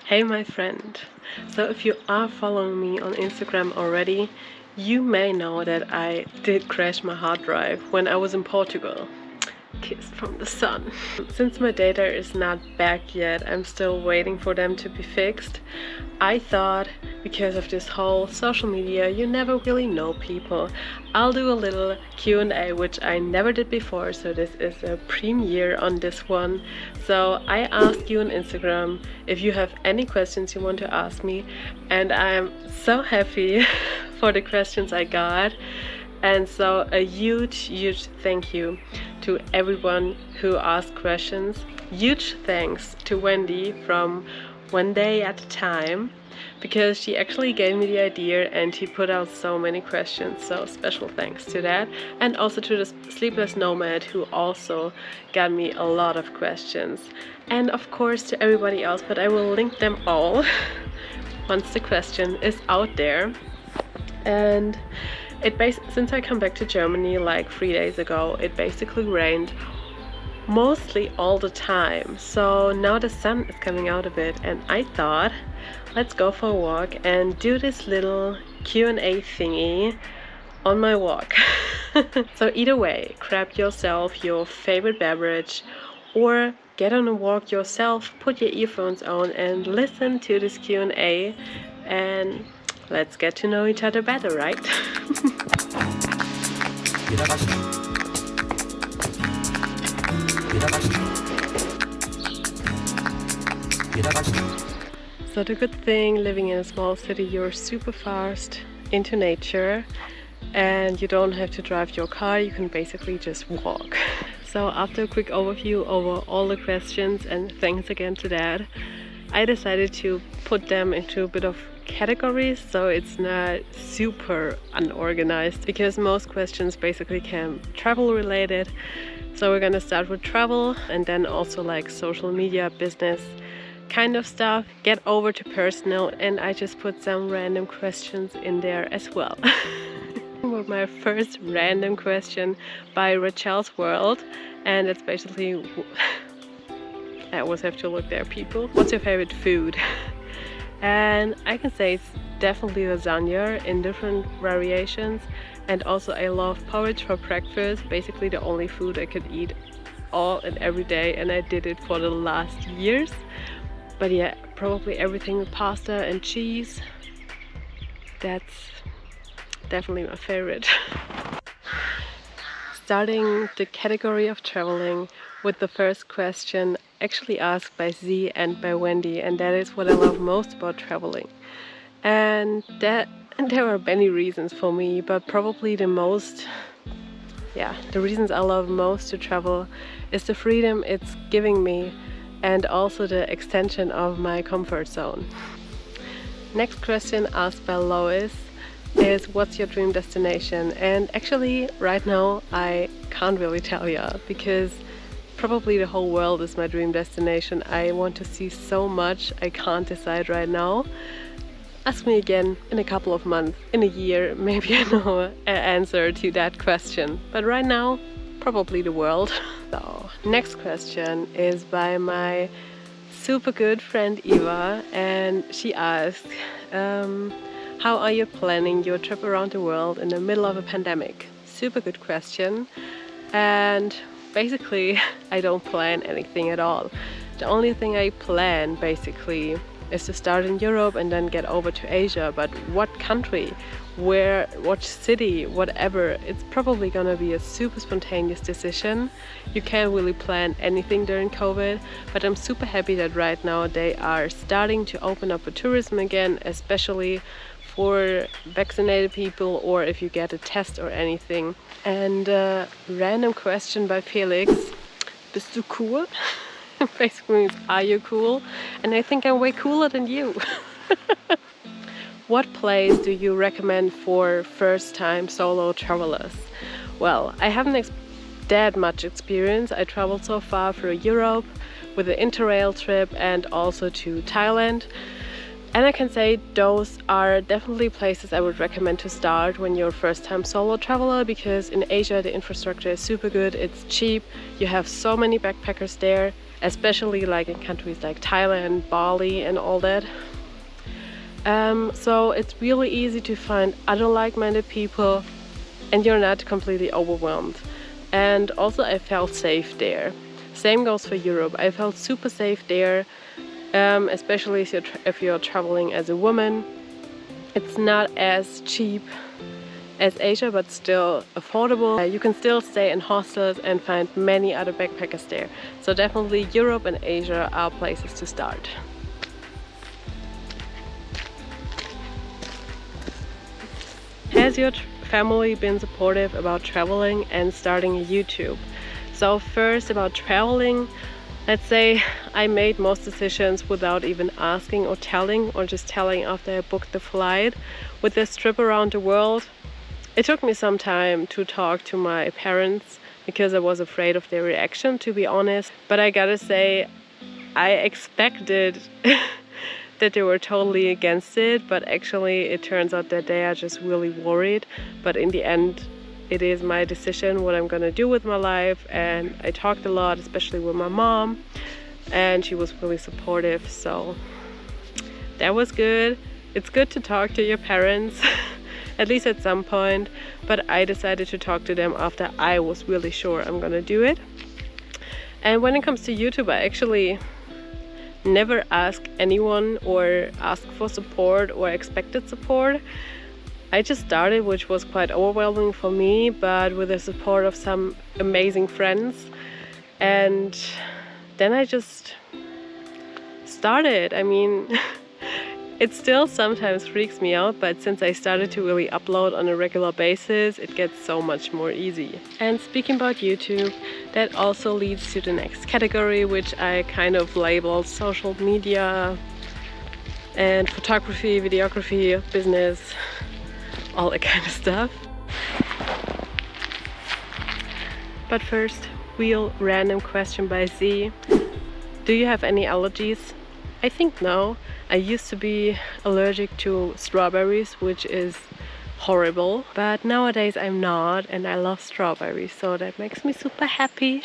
Hey my friend, so if you are following me on Instagram already, you may know that I did crash my hard drive when I was in Portugal. Kissed from the sun. Since my data is not back yet, I'm still waiting for them to be fixed. I thought, because of this whole social media, you never really know people, I'll do a little Q&A, which I never did before, so this is a premiere on this one. So I asked you on Instagram if you have any questions you want to ask me, and I'm so happy for the questions I got. And so a huge thank you to everyone who asked questions. Huge thanks to Wendy from One Day at a Time, because she actually gave me the idea and he put out so many questions, so special thanks to that. And also to the Sleepless Nomad, who also got me a lot of questions. And of course to everybody else, but I will link them all once the question is out there. And since I come back to Germany like 3 days ago, it basically rained mostly all the time. So now the sun is coming out a bit, and I thought, let's go for a walk and do this little Q&A thingy on my walk. So either way, grab yourself your favorite beverage or get on a walk yourself, put your earphones on and listen to this Q&A, and let's get to know each other better, right? So the good thing living in a small city, you're super fast into nature and you don't have to drive your car, you can basically just walk. So after a quick overview over all the questions, and thanks again to that, I decided to put them into a bit of categories so it's not super unorganized, because most questions basically can travel related. So we're gonna start with travel and then also like social media, business kind of stuff, get over to personal, and I just put some random questions in there as well. With my first random question by Rachel's World, and it's basically I always have to look there, people. What's your favorite food? And I can say it's definitely lasagna in different variations. And also I love porridge for breakfast, basically the only food I could eat all and every day, and I did it for the last years. But yeah, probably everything with pasta and cheese. That's definitely my favorite. Starting the category of traveling with the first question, actually asked by Z and by Wendy, and that is what I love most about traveling. And there are many reasons for me, but probably the reasons I love most to travel is the freedom it's giving me and also the extension of my comfort zone. Next question asked by Lois is, what's your dream destination? And actually right now I can't really tell you, because probably the whole world is my dream destination. I want to see so much, I can't decide right now. Ask me again in a couple of months, in a year, maybe I know an answer to that question. But right now, probably the world. So, next question is by my super good friend Eva, and she asked, how are you planning your trip around the world in the middle of a pandemic? Super good question. And basically, I don't plan anything at all. The only thing I plan basically is to start in Europe and then get over to Asia. But what country, where, what city, whatever, it's probably gonna be a super spontaneous decision. You can't really plan anything during COVID, but I'm super happy that right now they are starting to open up for tourism again, especially for vaccinated people or if you get a test or anything. And random question by Felix, bist du cool? Basically means, are you cool? And I think I'm way cooler than you. What place do you recommend for first-time solo travelers? Well, I haven't that much experience. I traveled so far through Europe with an interrail trip and also to Thailand. And I can say those are definitely places I would recommend to start when you're a first-time solo traveler, because in Asia the infrastructure is super good, it's cheap, you have so many backpackers there, especially like in countries like Thailand, Bali and all that. So it's really easy to find other like-minded people and you're not completely overwhelmed. And also I felt safe there. Same goes for Europe. I felt super safe there, especially if you're traveling as a woman. It's not as cheap as Asia, but still affordable. You can still stay in hostels and find many other backpackers there. So definitely Europe and Asia are places to start. Has your family been supportive about traveling and starting a YouTube? So first, about traveling, let's say I made most decisions without even asking or telling, or just telling after I booked the flight. With this trip around the world, it took me some time to talk to my parents because I was afraid of their reaction, to be honest. But I gotta say, I expected that they were totally against it, but actually it turns out that they are just really worried. But in the end, it is my decision what I'm gonna do with my life, and I talked a lot, especially with my mom, and she was really supportive, so that was good. It's good to talk to your parents at least at some point, but I decided to talk to them after I was really sure I'm gonna do it. And when it comes to YouTube, I actually never ask anyone or ask for support or expected support. I just started, which was quite overwhelming for me, but with the support of some amazing friends. And then I just started. I mean, it still sometimes freaks me out, but since I started to really upload on a regular basis, it gets so much more easy. And speaking about YouTube, that also leads to the next category, which I kind of labeled social media and photography, videography, business, all that kind of stuff. But first, real random question by Z. Do you have any allergies? I think no. I used to be allergic to strawberries, which is horrible, but nowadays I'm not, and I love strawberries, so that makes me super happy.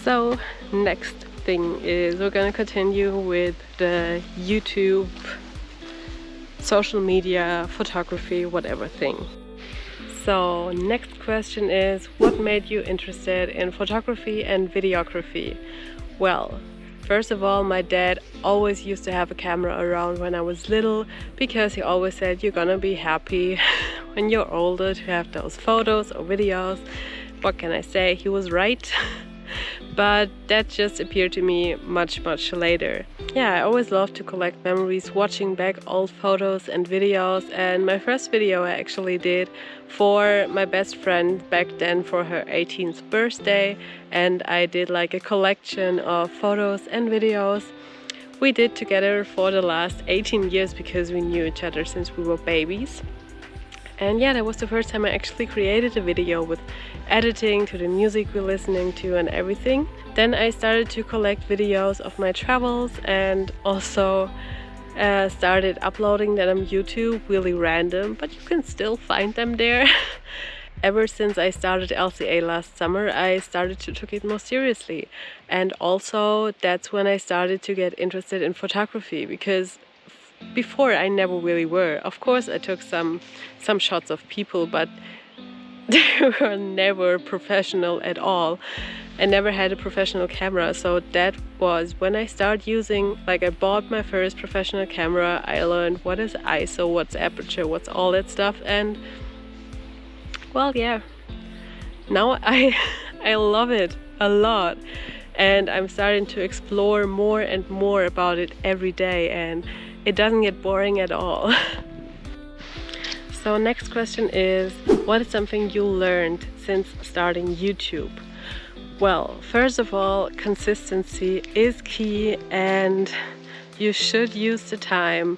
So next thing is we're gonna continue with the YouTube, social media, photography, whatever thing. So next question is, what made you interested in photography and videography? Well, first of all, my dad always used to have a camera around when I was little, because he always said you're gonna be happy when you're older to have those photos or videos. What can I say? He was right. But that just appeared to me much later. Yeah, I always loved to collect memories, watching back old photos and videos, and my first video I actually did for my best friend back then for her 18th birthday, and I did like a collection of photos and videos we did together for the last 18 years because we knew each other since we were babies. And yeah, that was the first time I actually created a video with editing to the music we're listening to and everything. Then I started to collect videos of my travels and also started uploading them on YouTube, really random, but you can still find them there. Ever since I started LCA last summer, I started to take it more seriously. And also that's when I started to get interested in photography, because before I never really were. Of course I took some shots of people, but they were never professional at all. I never had a professional camera, so that was when I started using, like I bought my first professional camera. I learned what is ISO, what's aperture, what's all that stuff, and well, yeah, now I love it a lot, and I'm starting to explore more and more about it every day, and it doesn't get boring at all. So next question is, what is something you learned since starting YouTube? Well, first of all, consistency is key, and you should use the time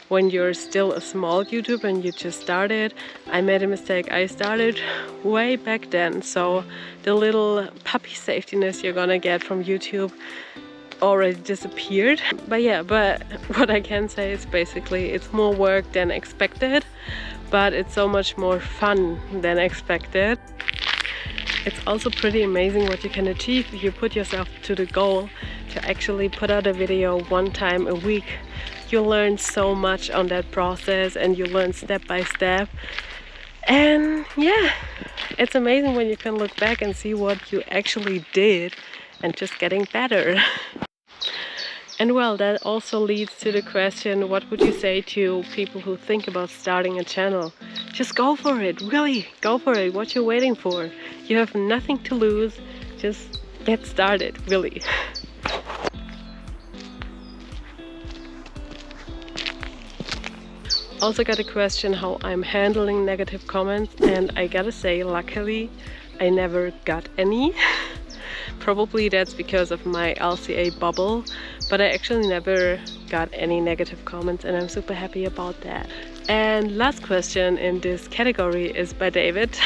when you're still a small YouTuber and you just started. I made a mistake. I started way back then, so the little puppy safetiness you're gonna get from YouTube already disappeared. But yeah, but what I can say is basically it's more work than expected, but it's so much more fun than expected. It's also pretty amazing what you can achieve if you put yourself to the goal to actually put out a video 1 time a week. You learn so much on that process and you learn step by step. And yeah, it's amazing when you can look back and see what you actually did and just getting better. And well, that also leads to the question, what would you say to people who think about starting a channel? Just go for it, really, go for it. What you're waiting for? You have nothing to lose, just get started, really. Also got a question how I'm handling negative comments, and I gotta say, luckily, I never got any. Probably that's because of my LCA bubble, but I actually never got any negative comments and I'm super happy about that. And last question in this category is by David.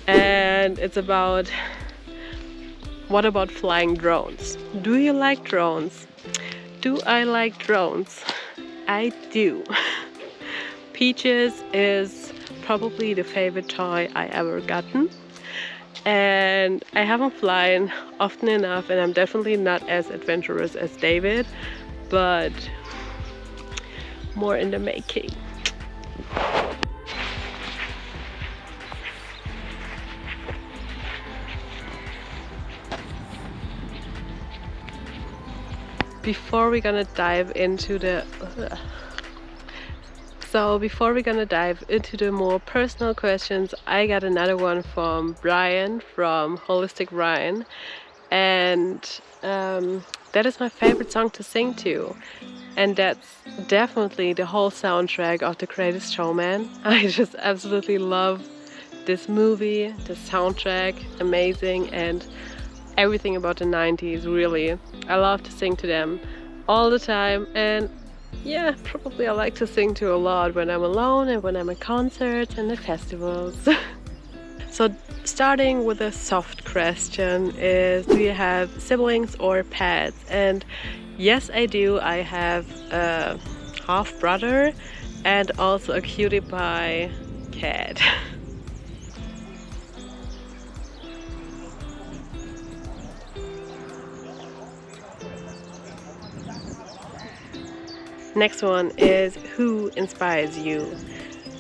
And it's about, what about flying drones? Do you like drones? Do I like drones? I do. Peaches is probably the favorite toy I ever gotten. And I haven't flown often enough, and I'm definitely not as adventurous as David, but more in the making. Before we're gonna dive into the more personal questions, I got another one from Brian, from Holistic Ryan, and that is my favorite song to sing to, and that's definitely the whole soundtrack of The Greatest Showman. I just absolutely love this movie, the soundtrack, amazing, and everything about the 90s, really. I love to sing to them all the time, and yeah, probably I like to sing to a lot when I'm alone and when I'm at concerts and at festivals. So starting with a soft question is, do you have siblings or pets? And yes, I do. I have a half brother and also a cutie pie cat. Next one is, who inspires you?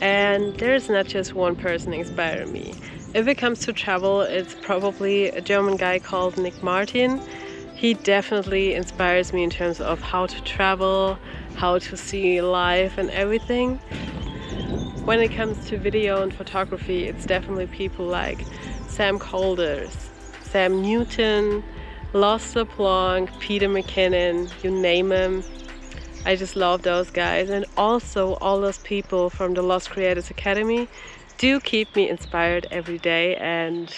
And there's not just one person inspiring me. If it comes to travel, it's probably a German guy called Nick Martin. He definitely inspires me in terms of how to travel, how to see life and everything. When it comes to video and photography, it's definitely people like Sam Colders, Sam Newton, Lost LeBlanc, Peter McKinnon, you name him. I just love those guys, and also all those people from the Lost Creators Academy do keep me inspired every day, and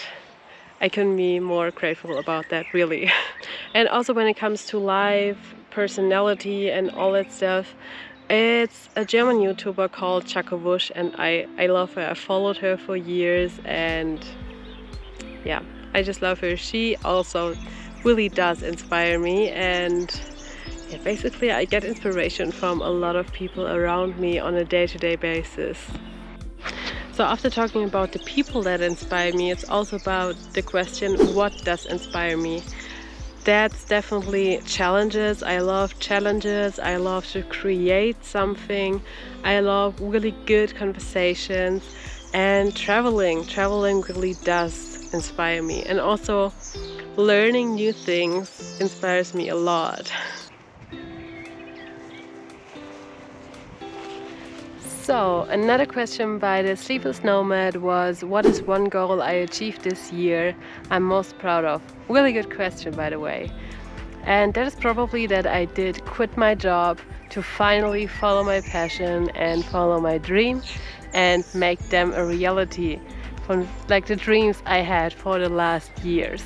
I couldn't be more grateful about that, really. And also when it comes to live personality and all that stuff, it's a German YouTuber called Chakowush, and I love her. I followed her for years, and yeah, I just love her. She also really does inspire me, and yeah, basically I get inspiration from a lot of people around me on a day-to-day basis. So after talking about the people that inspire me, it's also about the question, what does inspire me? That's definitely challenges. I love challenges. I love to create something. I love really good conversations, and traveling really does inspire me. And also learning new things inspires me a lot. So another question by the Sleepless Nomad was, what is one goal I achieved this year I'm most proud of? Really good question, by the way. And that is probably that I did quit my job to finally follow my passion and follow my dream and make them a reality, from like the dreams I had for the last years.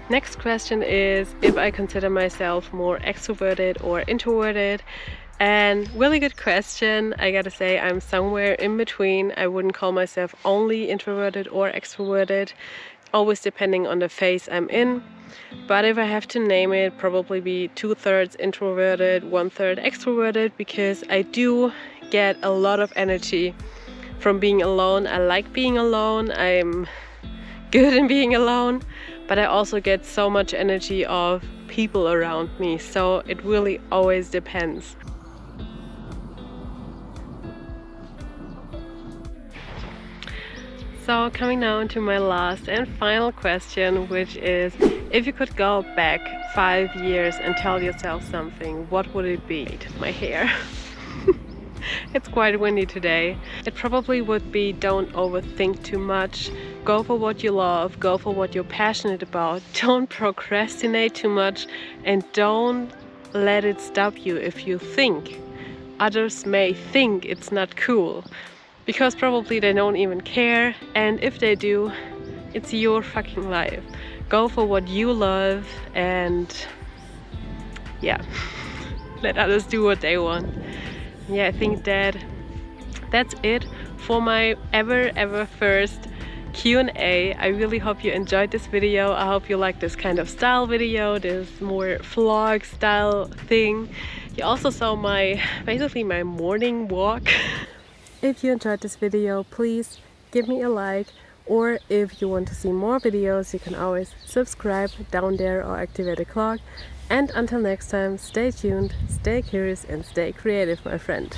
Next question is if I consider myself more extroverted or introverted. And really good question. I gotta say I'm somewhere in between. I wouldn't call myself only introverted or extroverted. always depending on the phase I'm in. But if I have to name it, probably be 2/3 introverted, 1/3 extroverted, because I do get a lot of energy from being alone. I like being alone. I'm good in being alone, but I also get so much energy of people around me. So it really always depends. So coming now to my last and final question, which is, if you could go back 5 years and tell yourself something, what would it be? My hair. It's quite windy today. It probably would be, don't overthink too much. Go for what you love, go for what you're passionate about. Don't procrastinate too much, and don't let it stop you if you think others may think it's not cool. Because probably they don't even care, and if they do, it's your fucking life. Go for what you love, and yeah, let others do what they want. Yeah, I think that's it for my ever first Q&A. I really hope you enjoyed this video. I hope you like this kind of style video, this more vlog style thing. You also saw basically my morning walk. If you enjoyed this video, please give me a like, or if you want to see more videos, you can always subscribe down there or activate the clock. And until next time, stay tuned, stay curious, and stay creative, my friend.